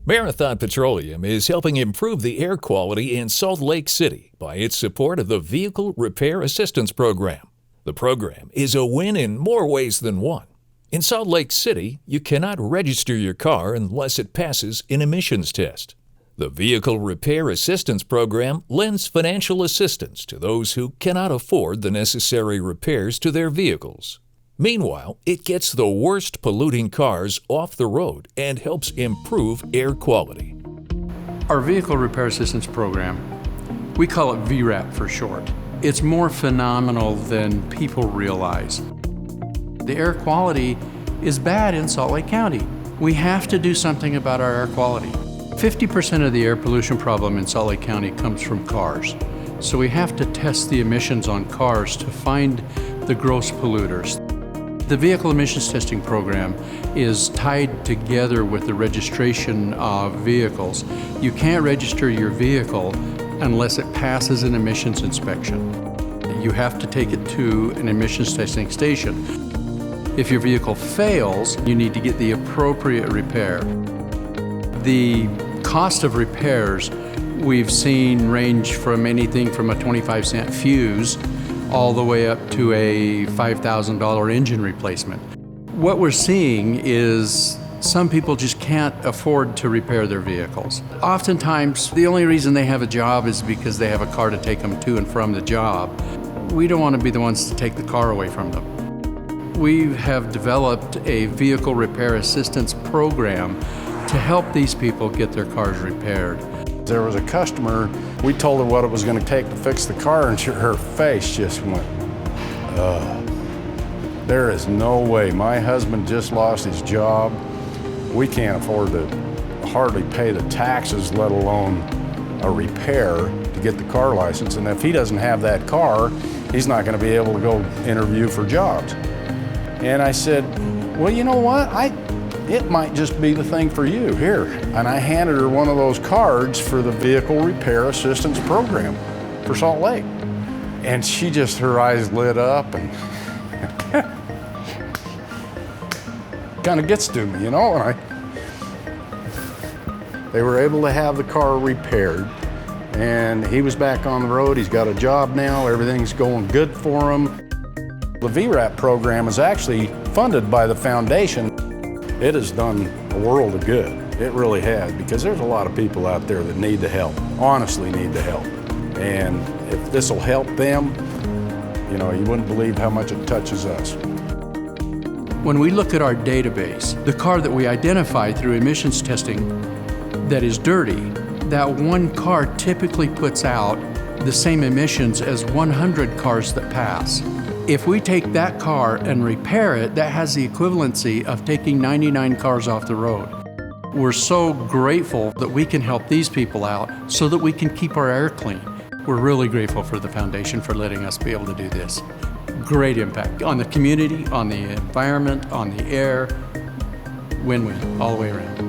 Marathon Petroleum is helping improve the air quality in Salt Lake City by its support of the Vehicle Repair Assistance Program. The program is a win in more ways than one. In Salt Lake City, you cannot register your car unless it passes an emissions test. The Vehicle Repair Assistance Program lends financial assistance to those who cannot afford the necessary repairs to their vehicles. Meanwhile, it gets the worst polluting cars off the road and helps improve air quality. Our Vehicle Repair Assistance Program, we call it VRAP for short. It's more phenomenal than people realize. The air quality is bad in Salt Lake County. We have to do something about our air quality. 50% of the air pollution problem in Salt Lake County comes from cars. So we have to test the emissions on cars to find the gross polluters. The Vehicle Emissions Testing Program is tied together with the registration of vehicles. You can't register your vehicle unless it passes an emissions inspection. You have to take it to an emissions testing station. If your vehicle fails, you need to get the appropriate repair. The cost of repairs we've seen range from anything from a 25-cent fuse all the way up to a $5,000 engine replacement. What we're seeing is some people just can't afford to repair their vehicles. Oftentimes, the only reason they have a job is because they have a car to take them to and from the job. We don't want to be the ones to take the car away from them. We have developed a vehicle repair assistance program to help these people get their cars repaired. There was a customer, we told her what it was going to take to fix the car, and her face just went, there is no way. My husband just lost his job. We can't afford to hardly pay the taxes, let alone a repair to get the car license. And if he doesn't have that car, he's not going to be able to go interview for jobs. And I said, well, you know what? It might just be the thing for you, here. And I handed her one of those cards for the Vehicle Repair Assistance Program for Salt Lake. And she just, her eyes lit up and kind of gets to me, you know? And they were able to have the car repaired, and he was back on the road. He's got a job now, everything's going good for him. The VRAP program is actually funded by the foundation. It has done a world of good. It really has, because there's a lot of people out there that need the help, honestly need the help. And if this will help them, you know, you wouldn't believe how much it touches us. When we look at our database, the car that we identify through emissions testing that is dirty, that one car typically puts out the same emissions as 100 cars that pass. If we take that car and repair it, that has the equivalency of taking 99 cars off the road. We're so grateful that we can help these people out so that we can keep our air clean. We're really grateful for the foundation for letting us be able to do this. Great impact on the community, on the environment, on the air. Win-win all the way around.